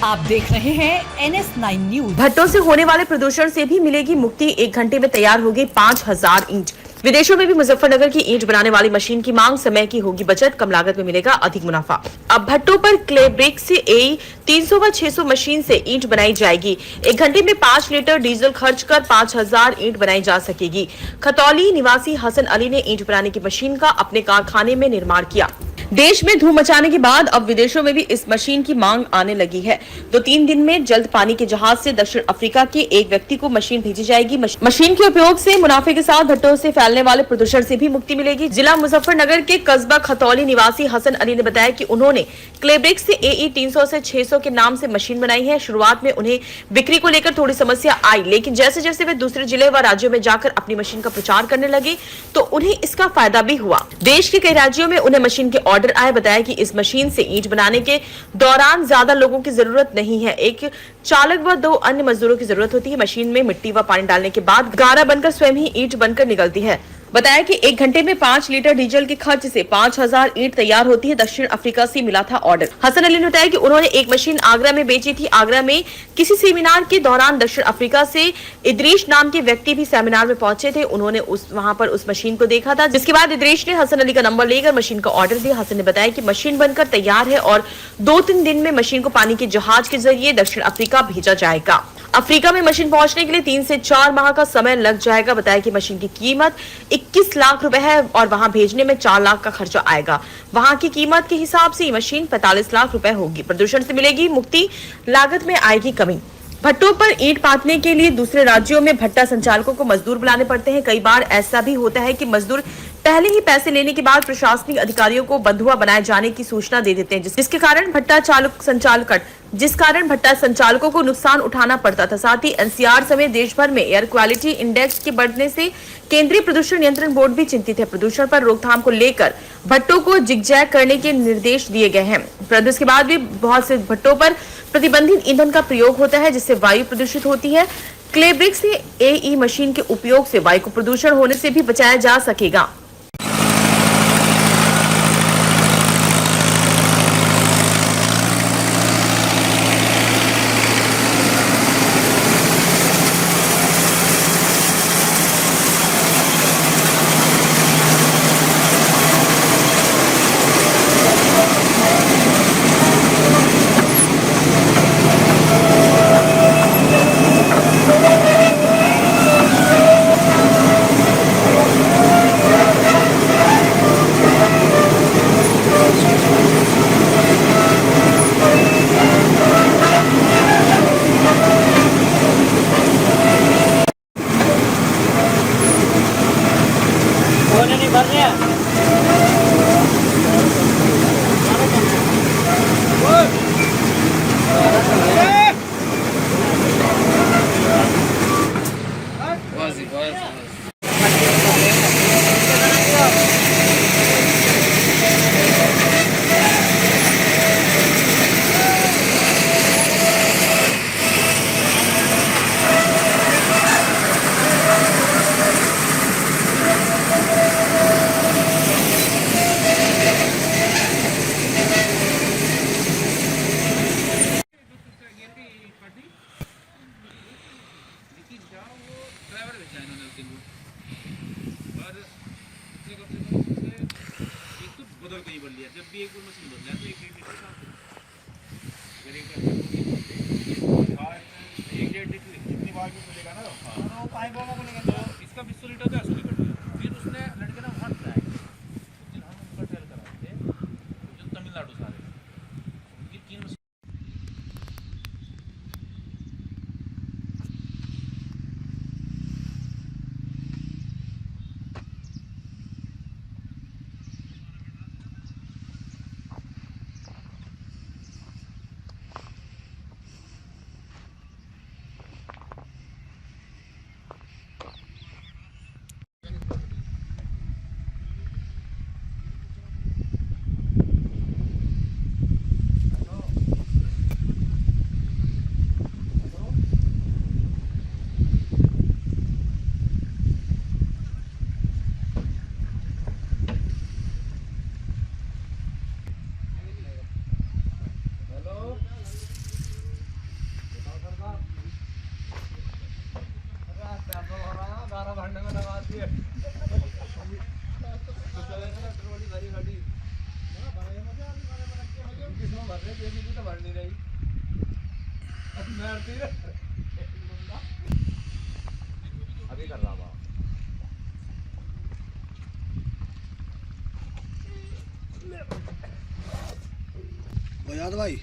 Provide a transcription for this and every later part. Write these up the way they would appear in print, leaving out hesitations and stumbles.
आप देख रहे हैं NS9 न्यूज। भट्टों से होने वाले प्रदूषण से भी मिलेगी मुक्ति। 1 घंटे में तैयार होगी 5000 ईंट। विदेशों में भी मुजफ्फरनगर की ईंट बनाने वाली मशीन की मांग। समय की होगी बचत, कम लागत में मिलेगा अधिक मुनाफा। अब भट्टों पर क्ले ब्रिक से AE 300 व 600 मशीन से ईंट बनाई जाएगी। 1 घंटे में 5 लीटर डीजल खर्च कर 5000 ईंट बनाई जा सकेगी। खतौली निवासी हसन अली ने ईंट बनाने की मशीन का अपने कारखाने में निर्माण किया। देश में धूम मचाने के बाद अब विदेशों में भी इस मशीन की मांग आने लगी है। तो 3 दिन में जल्द पानी के जहाज से दक्षिण अफ्रीका के एक व्यक्ति को मशीन भेजी जाएगी। मशीन के उपयोग से मुनाफे के साथ भट्टों से फैलने वाले प्रदूषण से भी मुक्ति मिलेगी। जिला मुजफ्फरनगर के कस्बा खतौली निवासी हसन अली ने बताया कि उन्होंने क्लेब्रिक से AE 300 से 600 के नाम से मशीन बनाई है। शुरुआत में उन्हें बिक्री को लेकर थोड़ी समस्या आई, लेकिन जैसे जैसे वे दूसरे जिले व राज्यों में जाकर अपनी मशीन का प्रचार करने लगे तो उन्हें इसका फायदा भी हुआ। देश के कई राज्यों में उन्हें मशीन के ऑर्डर आए। बताया कि इस मशीन से ईंट बनाने के दौरान ज्यादा लोगों की जरूरत नहीं है। एक चालक व 2 अन्य मजदूरों की जरूरत होती है। मशीन में मिट्टी व पानी डालने के बाद गारा बनकर स्वयं ही ईंट बनकर निकलती है। बताया कि 1 घंटे में 5 लीटर डीजल के खर्च से 5000 ईंट तैयार होती है। दक्षिण अफ्रीका से मिला था ऑर्डर। हसन अली ने बताया कि उन्होंने एक मशीन आगरा में बेची थी। आगरा में किसी सेमिनार के दौरान दक्षिण अफ्रीका से इदरीश नाम के व्यक्ति भी सेमिनार में पहुंचे थे। उन्होंने वहां पर उस मशीन को देखा था, जिसके बाद इदरीश ने हसन अली का नंबर लेकर मशीन का ऑर्डर दिया। हसन ने बताया कि मशीन बनकर तैयार है और 2-3 दिन में मशीन को पानी के जहाज के जरिए दक्षिण अफ्रीका भेजा जाएगा। अफ्रीका में मशीन पहुंचने के लिए 3 से 4 माह का समय लग जाएगा। बताया कि मशीन की कीमत 21 लाख रुपए है और वहां भेजने में 4 लाख का खर्चा आएगा। वहां की कीमत के हिसाब से ये मशीन 45 लाख रुपए होगी। प्रदूषण से मिलेगी मुक्ति, लागत में आएगी कमी। भट्टों पर ईंट पाथने के लिए दूसरे राज्यों में भट्टा संचालकों को मजदूर बुलाने पड़ते हैं। कई बार ऐसा भी होता है कि मजदूर पहले ही पैसे लेने के बाद प्रशासनिक अधिकारियों को बंधुआ बनाए जाने की सूचना दे देते हैं, जिसके कारण भट्टा संचालकों को नुकसान उठाना पड़ता था। साथ ही NCR समेत देश भर में एयर क्वालिटी इंडेक्स के बढ़ने से केंद्रीय प्रदूषण नियंत्रण बोर्ड भी चिंतित है। प्रदूषण पर रोकथाम को लेकर भट्टों को जिगजैग करने के निर्देश दिए गए हैं। परंतु इसके बाद भी बहुत से भट्टों पर प्रतिबंधित ईंधन का प्रयोग होता है, जिससे वायु प्रदूषित होती है। क्लेब्रिक से AE मशीन के उपयोग से वायु को प्रदूषण होने से भी बचाया जा सकेगा। नहीं भर रहे हैं। बदल कहीं बदल लिया जब भी एक बार मशीन बदला तो एक लीटर का अगर एक 1.5 लीटर जितनी बार भी मिलेगा ना वो पाइप वाला बोलेगा तो इसका 200 लीटर का 100 लीटर फिर उसने लड़के ना वहाँ ट्राई कुछ दिन हम उनका ट्रायल कराए थे जो तमिलनाडु सारे उनकी 3 मशीन अभी कर रहा हूँ। बजाद भाई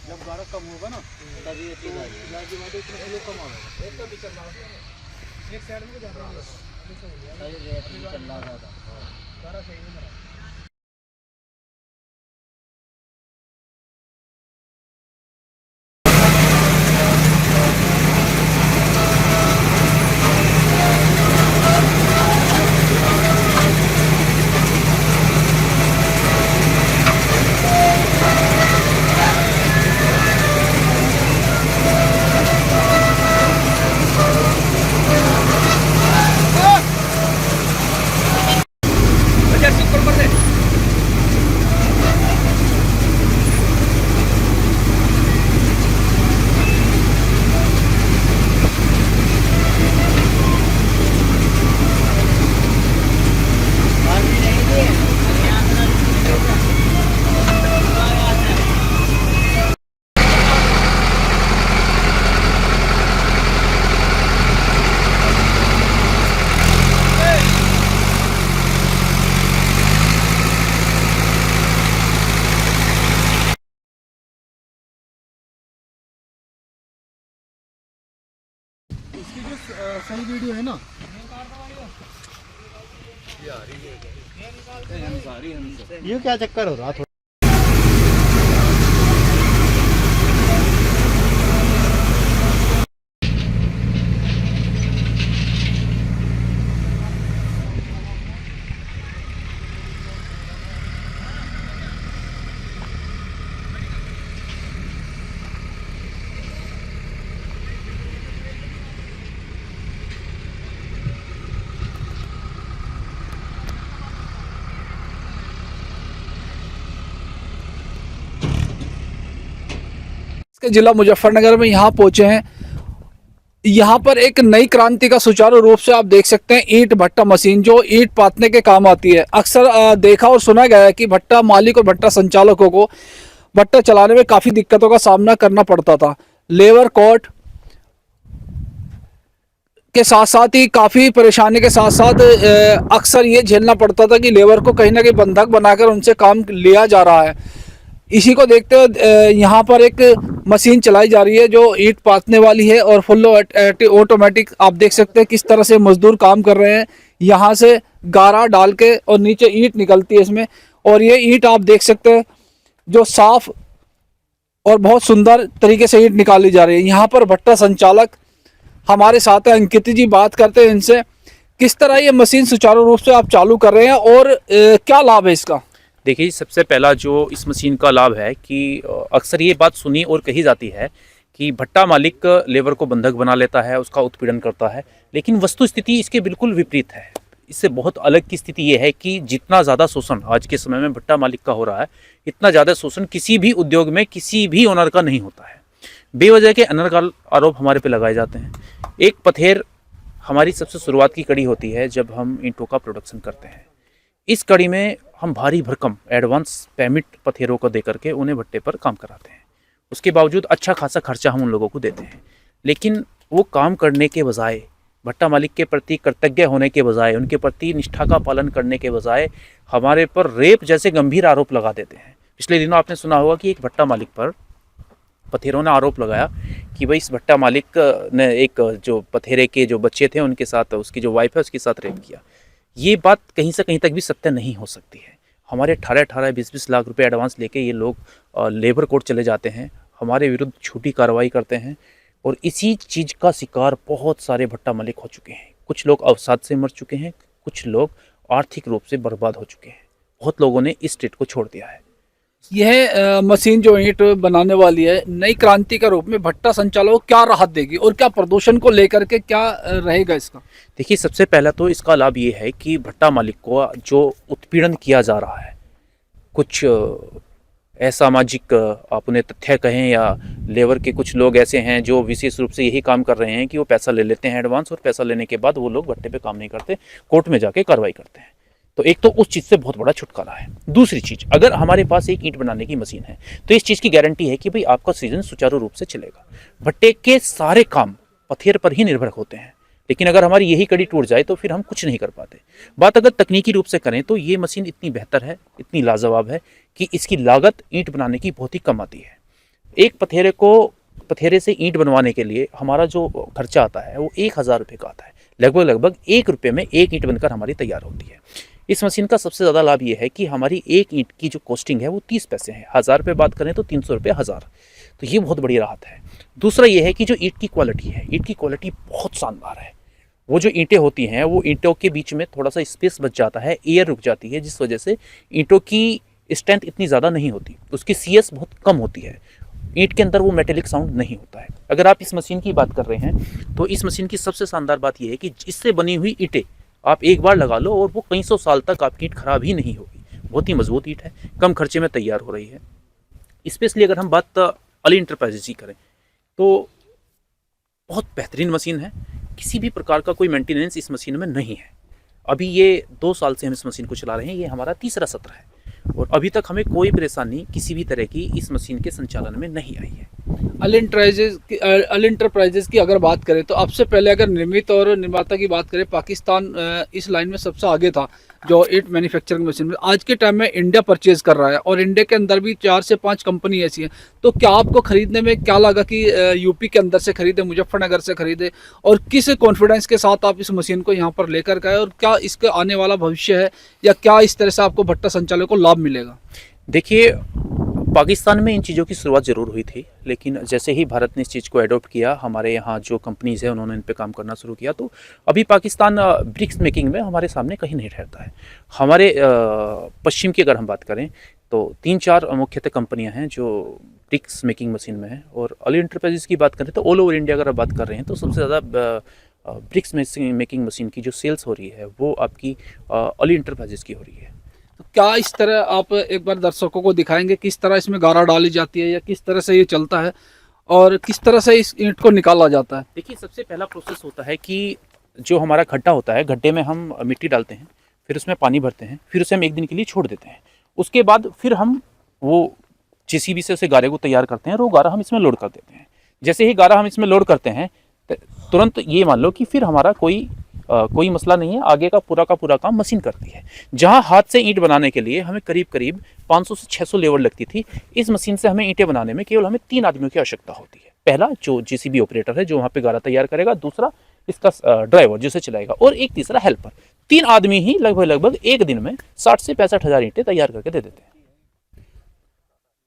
जब गारा कम होगा ना तभी अच्छी बात है। कम होगा एक साइड में जा रहा है। इसकी जो सही वीडियो है ना ये क्या चक्कर हो रहा थोड़ा। के जिला मुजफ्फरनगर में यहाँ पहुंचे हैं। यहाँ पर एक नई क्रांति का सुचारू रूप से आप देख सकते हैं ईंट भट्टा मशीन जो ईंट पाथने के काम आती है। अक्सर देखा और सुना गया है कि भट्टा मालिक और भट्टा संचालकों को भट्टा चलाने में काफ़ी दिक्कतों का सामना करना पड़ता था। लेबर कोर्ट के साथ साथ ही काफ़ी परेशानी के साथ साथ अक्सर ये झेलना पड़ता था कि लेबर को कहीं ना कहीं बंधक बनाकर उनसे काम लिया जा रहा है। इसी को देखते हुए यहाँ पर एक मशीन चलाई जा रही है जो ईंट पाथने वाली है और फुल ऑटोमेटिक। आप देख सकते हैं किस तरह से मजदूर काम कर रहे हैं। यहाँ से गारा डाल के और नीचे ईंट निकलती है इसमें, और ये ईंट आप देख सकते हैं जो साफ और बहुत सुंदर तरीके से ईंट निकाली जा रही है। यहाँ पर भट्टा संचालक हमारे साथ हैं, अंकित जी, बात करते हैं इनसे किस तरह ये मशीन सुचारू रूप से आप चालू कर रहे हैं और क्या लाभ है इसका। देखिए, सबसे पहला जो इस मशीन का लाभ है कि अक्सर ये बात सुनी और कही जाती है कि भट्टा मालिक लेबर को बंधक बना लेता है, उसका उत्पीड़न करता है, लेकिन वस्तु स्थिति इसके बिल्कुल विपरीत है। इससे बहुत अलग की स्थिति ये है कि जितना ज़्यादा शोषण आज के समय में भट्टा मालिक का हो रहा है, इतना ज़्यादा शोषण किसी भी उद्योग में किसी भी ओनर का नहीं होता है। बेवजह के अनर्गल आरोप हमारे पे लगाए जाते हैं। एक पथेर हमारी सबसे शुरुआत की कड़ी होती है जब हम ईंटों का प्रोडक्शन करते हैं। इस कड़ी में हम भारी भरकम एडवांस पेमेंट पथेरों को देकर के उन्हें भट्टे पर काम कराते हैं। उसके बावजूद अच्छा खासा खर्चा हम उन लोगों को देते हैं, लेकिन वो काम करने के बजाय, भट्टा मालिक के प्रति कृतज्ञ होने के बजाय, उनके प्रति निष्ठा का पालन करने के बजाय हमारे पर रेप जैसे गंभीर आरोप लगा देते हैं। पिछले दिनों आपने सुना होगा कि एक भट्टा मालिक पर पथेरों ने आरोप लगाया कि भाई इस भट्टा मालिक ने एक जो पथेरे के जो बच्चे थे उनके साथ, उसकी जो वाइफ है उसके साथ रेप किया। ये बात कहीं से कहीं तक भी सत्य नहीं हो सकती है। हमारे 18-18, 20-20 लाख रुपए एडवांस लेके ये लोग लेबर कोर्ट चले जाते हैं, हमारे विरुद्ध झूठी कार्रवाई करते हैं और इसी चीज़ का शिकार बहुत सारे भट्टा मालिक हो चुके हैं। कुछ लोग अवसाद से मर चुके हैं, कुछ लोग आर्थिक रूप से बर्बाद हो चुके हैं। बहुत लोगों ने इस स्टेट को छोड़ दिया है। यह मशीन जो ईंट बनाने वाली है, नई क्रांति के रूप में भट्टा संचालकों को क्या राहत देगी और क्या प्रदूषण को लेकर के क्या रहेगा इसका? देखिए, सबसे पहला तो इसका लाभ ये है कि भट्टा मालिक को जो उत्पीड़न किया जा रहा है, कुछ असामाजिक आप उन्हें तथ्य कहें या लेबर के कुछ लोग ऐसे हैं जो विशेष रूप से यही काम कर रहे हैं कि वो पैसा ले लेते हैं एडवांस और पैसा लेने के बाद वो लोग भट्टे पे काम नहीं करते, कोर्ट में जाके कार्रवाई करते हैं। तो एक तो उस चीज़ से बहुत बड़ा छुटकारा है। दूसरी चीज़, अगर हमारे पास एक ईंट बनाने की मशीन है तो इस चीज़ की गारंटी है कि भाई आपका सीजन सुचारू रूप से चलेगा। भट्टे के सारे काम पथेर पर ही निर्भर होते हैं, लेकिन अगर हमारी यही कड़ी टूट जाए तो फिर हम कुछ नहीं कर पाते। बात अगर तकनीकी रूप से करें तो ये मशीन इतनी बेहतर है, इतनी लाजवाब है कि इसकी लागत ईंट बनाने की बहुत ही कम आती है। एक पथेरे से ईंट बनवाने के लिए हमारा जो खर्चा आता है वो 1000 रुपये का आता है। लगभग 1 रुपये में एक ईंट बनकर हमारी तैयार होती है। इस मशीन का सबसे ज़्यादा लाभ ये है कि हमारी एक ईंट की जो कॉस्टिंग है वो 30 पैसे है। 1000 रुपये बात करें तो 300 रुपये 1000, तो ये बहुत बड़ी राहत है। दूसरा ये है कि जो ईंट की क्वालिटी है, ईंट की क्वालिटी बहुत शानदार है। वो जो ईंटें होती हैं वो ईंटों के बीच में थोड़ा सा स्पेस बच जाता है, एयर रुक जाती है, जिस वजह से ईंटों की स्ट्रेंथ इतनी ज़्यादा नहीं होती, उसकी CS बहुत कम होती है। ईंट के अंदर वो मेटेलिक साउंड नहीं होता है। अगर आप इस मशीन की बात कर रहे हैं तो इस मशीन की सबसे शानदार बात यह है कि इससे बनी हुई ईंटें आप एक बार लगा लो और वो कई सौ साल तक आपकी ईंट खराब ही नहीं होगी। बहुत ही मजबूत ईंट है, कम खर्चे में तैयार हो रही है। स्पेशली अगर हम बात अली इंटरप्राइजेज की करें तो बहुत बेहतरीन मशीन है। किसी भी प्रकार का कोई मेंटेनेंस इस मशीन में नहीं है। अभी ये 2 साल से हम इस मशीन को चला रहे हैं, ये हमारा तीसरा सत्र है और अभी तक हमें कोई परेशानी किसी भी तरह की इस मशीन के संचालन में नहीं आई है। अली इंटरप्राइजेज की अगर बात करें तो अब से पहले अगर निर्मित और निर्माता की बात करें, पाकिस्तान इस लाइन में सबसे आगे था जो ईंट मैन्युफैक्चरिंग मशीन में। आज के टाइम में इंडिया परचेज कर रहा है और इंडिया के अंदर भी 4 से 5 कंपनी ऐसी हैं। तो क्या आपको खरीदने में क्या लगा कि यूपी के अंदर से खरीदे, मुजफ्फरनगर से खरीदे, और किस कॉन्फिडेंस के साथ आप इस मशीन को यहाँ पर लेकर गए और क्या इसका आने वाला भविष्य है या क्या इस तरह से आपको भट्टा संचालक को लाभ मिलेगा? देखिए, पाकिस्तान में इन चीज़ों की शुरुआत ज़रूर हुई थी, लेकिन जैसे ही भारत ने इस चीज़ को एडॉप्ट किया, हमारे यहाँ जो कंपनीज़ हैं उन्होंने इन पे काम करना शुरू किया, तो अभी पाकिस्तान ब्रिक्स मेकिंग में हमारे सामने कहीं नहीं ठहरता है। हमारे पश्चिम की अगर हम बात करें तो 3-4 मुख्यतः कंपनियां हैं जो ब्रिक्स मेकिंग मशीन में हैं। और अली इंटरप्राइजेज की बात करें तो ऑल ओवर इंडिया अगर आप बात कर रहे हैं तो सबसे ज़्यादा ब्रिक्स मेकिंग मशीन की जो सेल्स हो रही है वो आपकी अली इंटरप्राइजेज की हो रही है। तो क्या इस तरह आप एक बार दर्शकों को दिखाएंगे किस तरह इसमें गारा डाली जाती है या किस तरह से ये चलता है और किस तरह से इस ईंट को निकाला जाता है? देखिए, सबसे पहला प्रोसेस होता है कि जो हमारा गड्ढा होता है, गड्ढे में हम मिट्टी डालते हैं, फिर उसमें पानी भरते हैं, फिर उसे हम 1 दिन के लिए छोड़ देते हैं। उसके बाद फिर हम वो JCB से उसे गारे को तैयार करते हैं और वो गारा हम इसमें लोड कर देते हैं। जैसे ही गारा हम इसमें लोड करते हैं तुरंत ये मान लो कि फिर हमारा कोई मसला नहीं है, आगे का पूरा काम मशीन करती है। जहां हाथ से ईंट बनाने के लिए हमें करीब 500 से 600 लेबर लगती थी, इस मशीन से हमें ईंटें बनाने में केवल हमें 3 आदमियों की आवश्यकता होती है। पहला जो JCB ऑपरेटर है जो वहाँ पे गारा तैयार करेगा, दूसरा इसका ड्राइवर जिसे चलाएगा, और एक तीसरा हेल्पर। 3 आदमी ही लगभग 1 दिन में 60 से 65 हज़ार ईंटें तैयार करके दे देते हैं।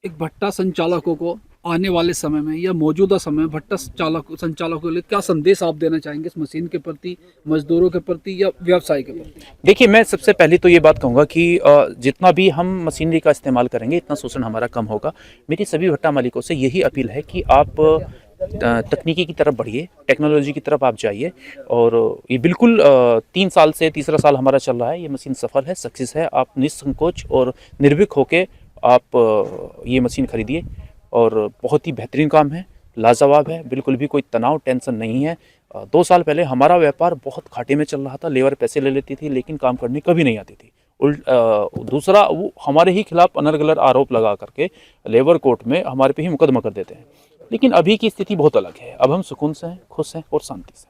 एक भट्टा संचालकों को आने वाले समय में या मौजूदा समय में भट्टा संचालकों के लिए क्या संदेश आप देना चाहेंगे इस मशीन के प्रति, मजदूरों के प्रति या व्यवसाय के प्रति? देखिए, मैं सबसे पहले तो ये बात कहूँगा कि जितना भी हम मशीनरी का इस्तेमाल करेंगे इतना शोषण हमारा कम होगा। मेरी सभी भट्टा मालिकों से यही अपील है कि आप तकनीकी की तरफ बढ़िए, टेक्नोलॉजी की तरफ आप जाइए। और ये बिल्कुल 3 साल से तीसरा साल हमारा चल रहा है, ये मशीन सफल है, सक्सेस है। आप निसंकोच और निर्भीक होकर आप ये मशीन खरीदिए और बहुत ही बेहतरीन काम है, लाजवाब है, बिल्कुल भी कोई तनाव टेंशन नहीं है। 2 साल पहले हमारा व्यापार बहुत घाटे में चल रहा था, लेबर पैसे ले लेती थी लेकिन काम करने कभी नहीं आती थी। दूसरा, वो हमारे ही खिलाफ अनर्गलर आरोप लगा करके लेबर कोर्ट में हमारे पे ही मुकदमा कर देते हैं। लेकिन अभी की स्थिति बहुत अलग है, अब हम सुकून से हैं, खुश हैं और शांति से।